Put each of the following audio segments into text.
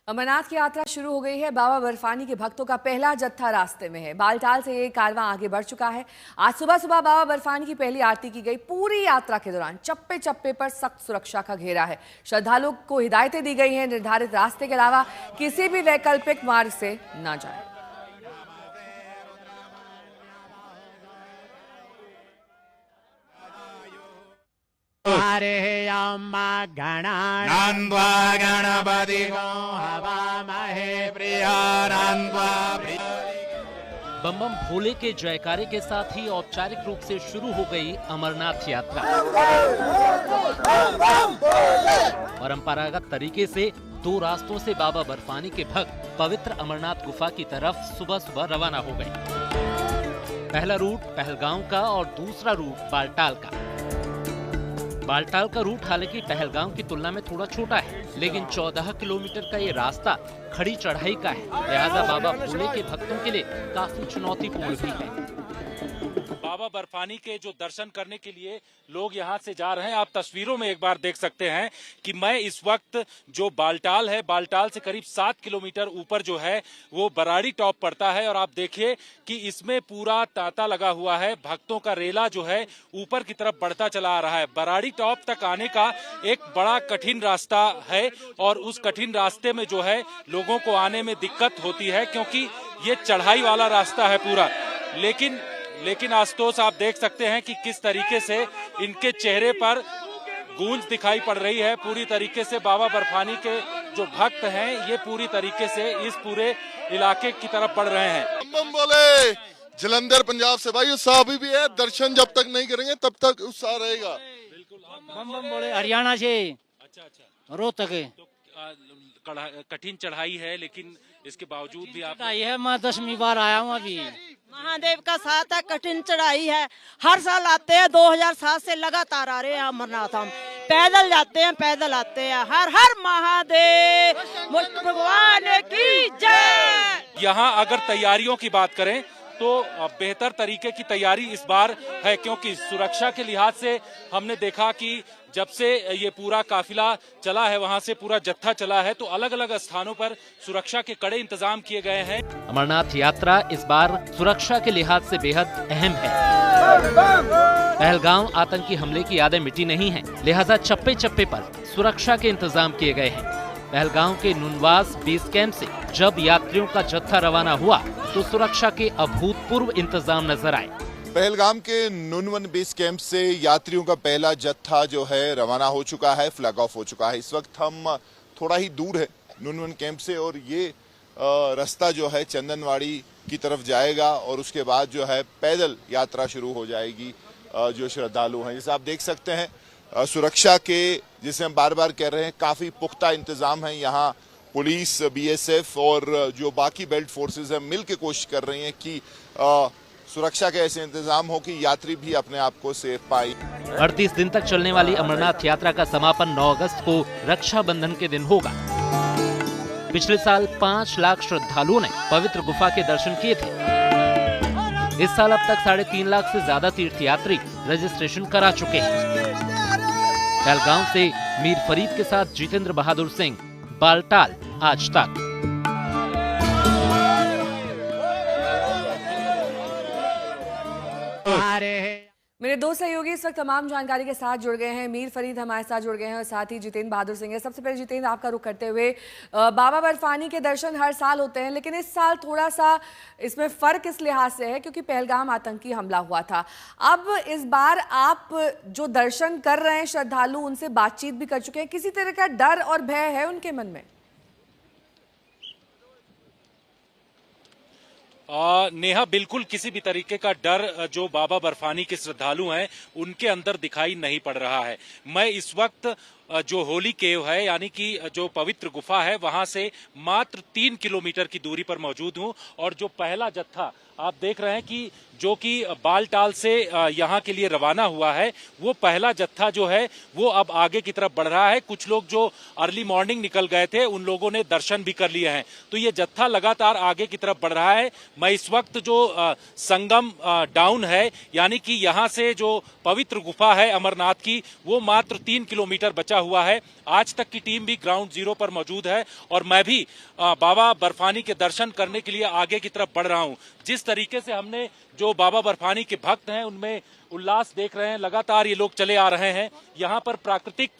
अमरनाथ की यात्रा शुरू हो गई है। बाबा बर्फानी के भक्तों का पहला जत्था रास्ते में है। बालटाल से ये कारवां आगे बढ़ चुका है। आज सुबह सुबह बाबा बर्फानी की पहली आरती की गई। पूरी यात्रा के दौरान चप्पे चप्पे पर सख्त सुरक्षा का घेरा है। श्रद्धालुओं को हिदायतें दी गई हैं, निर्धारित रास्ते के अलावा किसी भी वैकल्पिक मार्ग से न जाए। बम बम भोले के जयकारे के साथ ही औपचारिक रूप से शुरू हो गई अमरनाथ यात्रा। परंपरागत तरीके से दो रास्तों से बाबा बर्फानी के भक्त पवित्र अमरनाथ गुफा की तरफ सुबह सुबह रवाना हो गए। पहला रूट पहलगांव का और दूसरा रूट बालटाल का। बालटाल का रूट हालांकि पहलगांव की तुलना में थोड़ा छोटा है, लेकिन 14 किलोमीटर का ये रास्ता खड़ी चढ़ाई का है, लिहाजा बाबा भोले के भक्तों के लिए काफी चुनौतीपूर्ण भी है। बाबा बर्फानी के जो दर्शन करने के लिए लोग यहाँ से जा रहे हैं। आप तस्वीरों में एक बार देख सकते हैं कि मैं इस वक्त जो बालटाल है, बालटाल से करीब 7 किलोमीटर ऊपर जो है वो बराड़ी टॉप पड़ता है, और आप देखिए कि इसमें पूरा तांता लगा हुआ है। भक्तों का रेला जो है ऊपर की तरफ बढ़ता चला आ रहा है। बराड़ी टॉप तक आने का एक बड़ा कठिन रास्ता है, और उस कठिन रास्ते में जो है लोगों को आने में दिक्कत होती है, क्योंकि ये चढ़ाई वाला रास्ता है पूरा। लेकिन आशुतोष, आप देख सकते हैं कि किस तरीके से इनके चेहरे पर गूंज दिखाई पड़ रही है। पूरी तरीके से बाबा बर्फानी के जो भक्त हैं ये पूरी तरीके से इस पूरे इलाके की तरफ बढ़ रहे हैं। बम बम बोले जलंधर पंजाब से भाई उत्साह अभी भी है। दर्शन जब तक नहीं करेंगे तब तक उत्साह रहेगा। बिल्कुल। बम बम बोले हरियाणा से। अच्छा। रोहतक। तो कठिन चढ़ाई है, लेकिन इसके बावजूद भी आप चढ़ाई है। मैं 10वीं बार आया हूँ अभी। महादेव का साथ है, कठिन चढ़ाई है। हर साल आते हैं, 2007 से लगातार आ रहे हैं अमरनाथ। हम पैदल जाते हैं, पैदल आते हैं। हर हर महादेव भगवान की जय। यहाँ अगर तैयारियों की बात करें तो बेहतर तरीके की तैयारी इस बार है, क्योंकि सुरक्षा के लिहाज से हमने देखा कि जब से ये पूरा काफिला चला है, वहाँ से पूरा जत्था चला है, तो अलग अलग स्थानों पर सुरक्षा के कड़े इंतजाम किए गए हैं। अमरनाथ यात्रा इस बार सुरक्षा के लिहाज से बेहद अहम है। पहलगांव आतंकी हमले की यादें मिटी नहीं हैं, लिहाजा चप्पे चप्पे पर सुरक्षा के इंतजाम किए गए हैं। पहलगांव के नुनवास बेस कैंप से जब यात्रियों का जत्था रवाना हुआ तो सुरक्षा के अभूतपूर्व इंतजाम नजर आए। पहलगाम के नुनवन बेस कैंप से यात्रियों का पहला जत्था जो है रवाना हो चुका है, फ्लैग ऑफ हो चुका है। इस वक्त हम थोड़ा ही दूर है नुनवन कैंप से, और ये रास्ता जो है चंदनवाड़ी की तरफ जाएगा, और उसके बाद जो है पैदल यात्रा शुरू हो जाएगी। जो श्रद्धालु हैं, जैसे आप देख सकते हैं, सुरक्षा के, जिसे हम बार बार कह रहे हैं, काफी पुख्ता इंतजाम है। यहाँ पुलिस, BSF और जो बाकी बेल्ट फोर्सेस हैं मिल के कोशिश कर रही हैं कि सुरक्षा के ऐसे इंतजाम हो कि यात्री भी अपने आप को सेफ पाए। 38 दिन तक चलने वाली अमरनाथ यात्रा का समापन 9 अगस्त को रक्षाबंधन के दिन होगा। पिछले साल 5 लाख श्रद्धालुओं ने पवित्र गुफा के दर्शन किए थे। इस साल अब तक 3.5 लाख से ज्यादा तीर्थयात्री रजिस्ट्रेशन करा चुके हैं। पहलगांव से मीर फरीद के साथ जितेंद्र बहादुर सिंह, बालटाल, आज तक। मेरे दो सहयोगी इस वक्त तमाम जानकारी के साथ जुड़ गए हैं। मीर फरीद हमारे साथ जुड़ गए हैं और साथ ही जितेंद्र बहादुर सिंह है। सबसे पहले जितेंद्र, आपका रुख करते हुए, बाबा बर्फानी के दर्शन हर साल होते हैं, लेकिन इस साल थोड़ा सा इसमें फर्क इस लिहाज से है क्योंकि पहलगाम आतंकी हमला हुआ था। अब इस बार आप जो दर्शन कर रहे हैं, श्रद्धालु उनसे बातचीत भी कर चुके हैं, किसी तरह का डर और भय है उनके मन में? नेहा, बिल्कुल किसी भी तरीके का डर जो बाबा बर्फानी के श्रद्धालु हैं उनके अंदर दिखाई नहीं पड़ रहा है। मैं इस वक्त जो होली केव है, यानी कि जो पवित्र गुफा है, वहां से मात्र 3 किलोमीटर की दूरी पर मौजूद हूं, और जो पहला जत्था आप देख रहे हैं कि जो कि बालटाल से यहाँ के लिए रवाना हुआ है, वो पहला जत्था जो है वो अब आगे की तरफ बढ़ रहा है। कुछ लोग जो अर्ली मॉर्निंग निकल गए थे उन लोगों ने दर्शन भी कर लिए हैं, तो ये जत्था लगातार आगे की तरफ बढ़ रहा है। मैं इस वक्त जो संगम डाउन है, यानी कि यहाँ से जो पवित्र गुफा है अमरनाथ की, वो मात्र 3 किलोमीटर बचा हुआ है। आज तक की टीम भी ग्राउंड जीरो पर मौजूद है और मैं भी बाबा बर्फानी के दर्शन करने के लिए आगे की तरफ बढ़ रहा हूं। जिस तरीके से हमने जो बाबा बर्फानी के भक्त हैं उनमें उल्लास देख रहे हैं, लगातार ये लोग चले आ रहे हैं। यहाँ पर प्राकृतिक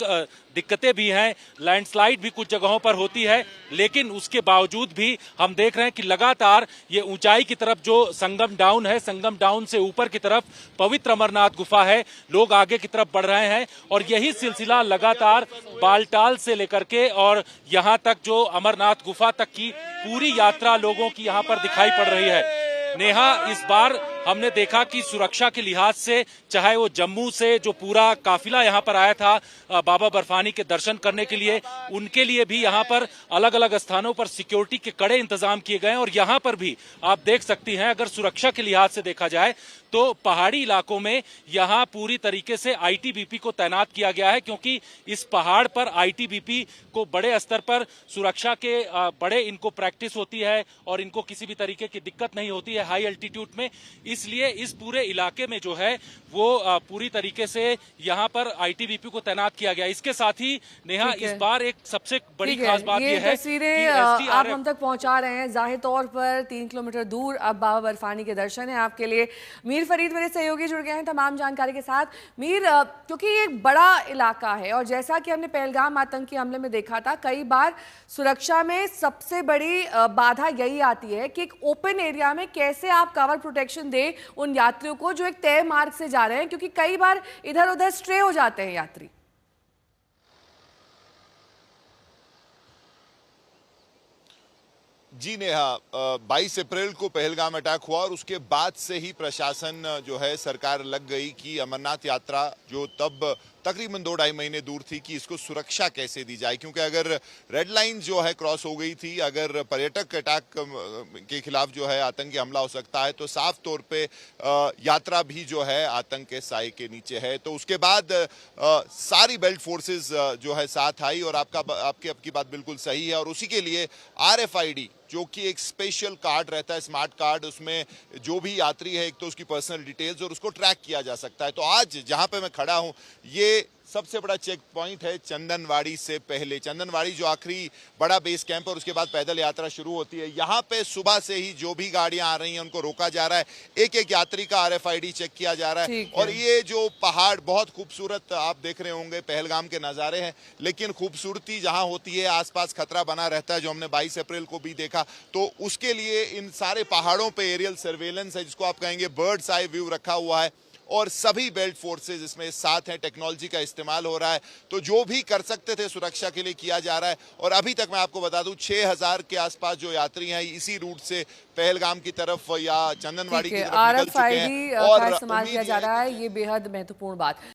दिक्कतें भी हैं, लैंडस्लाइड भी कुछ जगहों पर होती है, लेकिन उसके बावजूद भी हम देख रहे हैं कि लगातार ये ऊंचाई की तरफ जो संगम डाउन है, संगम डाउन से ऊपर की तरफ पवित्र अमरनाथ गुफा है, लोग आगे की तरफ बढ़ रहे हैं और यही सिलसिला लगातार बालटाल से लेकर के और यहाँ तक जो अमरनाथ गुफा तक की पूरी यात्रा लोगों की यहाँ पर दिखाई पड़ रही है। नेहा, इस बार हमने देखा कि सुरक्षा के लिहाज से, चाहे वो जम्मू से जो पूरा काफिला यहाँ पर आया था बाबा बर्फानी के दर्शन करने के लिए, उनके लिए भी यहाँ पर अलग अलग स्थानों पर सिक्योरिटी के कड़े इंतजाम किए गए हैं और यहाँ पर भी आप देख सकती हैं, अगर सुरक्षा के लिहाज से देखा जाए तो पहाड़ी इलाकों में यहाँ पूरी तरीके से आईटीबीपी को तैनात किया गया है, क्योंकि इस पहाड़ पर आईटीबीपी को बड़े स्तर पर सुरक्षा के बड़े इनको प्रैक्टिस होती है और इनको किसी भी तरीके की दिक्कत नहीं होती है हाई एल्टीट्यूड में। इसलिए इस पूरे इलाके में जो है वो पूरी तरीके से यहाँ पर आईटीबीपी को तैनात किया गया। इसके साथ ही नेहा, इस बार एक सबसे बड़ी खास बात यह है, तस्वीरें आप हम तक पहुंचा रहे हैं। जाहिर तौर पर 3 किलोमीटर दूर अब बाबा बर्फानी के दर्शन है आपके लिए। मीर फरीद मेरे सहयोगी जुड़ गए हैं तमाम जानकारी के साथ। मीर, क्योंकि ये एक बड़ा इलाका है और जैसा कि हमने पहलगाम आतंकी हमले में देखा था, कई बार सुरक्षा में सबसे बड़ी बाधा यही आती है कि एक ओपन एरिया में कैसे आप कवर प्रोटेक्शन दे उन यात्रियों को जो एक तय मार्ग से जा रहे हैं, क्योंकि कई बार इधर उधर स्ट्रे हो जाते हैं यात्री। जी नेहा, 22 अप्रैल को पहलगाम अटैक हुआ और उसके बाद से ही प्रशासन जो है, सरकार लग गई कि अमरनाथ यात्रा जो तब तकरीबन 2-2.5 महीने दूर थी कि इसको सुरक्षा कैसे दी जाए, क्योंकि अगर रेड लाइन जो है क्रॉस हो गई थी, अगर पर्यटक अटैक के खिलाफ जो है आतंकी हमला हो सकता है, तो साफ तौर पे यात्रा भी जो है आतंक के साए के नीचे है। तो उसके बाद सारी बेल्ट फोर्सेस जो है साथ आई और आपकी बात बिल्कुल सही है और उसी के लिए RFID जो कि एक स्पेशल कार्ड रहता है, स्मार्ट कार्ड, उसमें जो भी यात्री है एक तो उसकी पर्सनल डिटेल्स और उसको ट्रैक किया जा सकता है। तो आज जहां पे मैं खड़ा हूं, ये सबसे बड़ा चेक पॉइंट है चंदनवाड़ी से पहले। चंदनवाड़ी जो आखिरी बड़ा बेस कैंप है और उसके बाद पैदल यात्रा शुरू होती है। यहाँ पे सुबह से ही जो भी गाड़ियां आ रही हैं उनको रोका जा रहा है, एक एक यात्री का RFID चेक किया जा रहा है। और ये जो पहाड़ बहुत खूबसूरत आप देख रहे होंगे, पहलगाम के नज़ारे हैं, लेकिन खूबसूरती जहाँ होती है आसपास खतरा बना रहता है, जो हमने 22 अप्रैल को भी देखा। तो उसके लिए इन सारे पहाड़ों पे एरियल सर्वेलेंस है, जिसको आप कहेंगे बर्ड्स आई व्यू रखा हुआ है और सभी बेल्ट फोर्सेस इसमें साथ हैं, टेक्नोलॉजी का इस्तेमाल हो रहा है। तो जो भी कर सकते थे सुरक्षा के लिए किया जा रहा है। और अभी तक मैं आपको बता दूं 6000 के आसपास जो यात्री हैं इसी रूट से पहलगाम की तरफ या चंदनवाड़ी की तरफ निकल चुके हैं और इस्तेमाल किया जा रहा है, ये बेहद महत्वपूर्ण बात।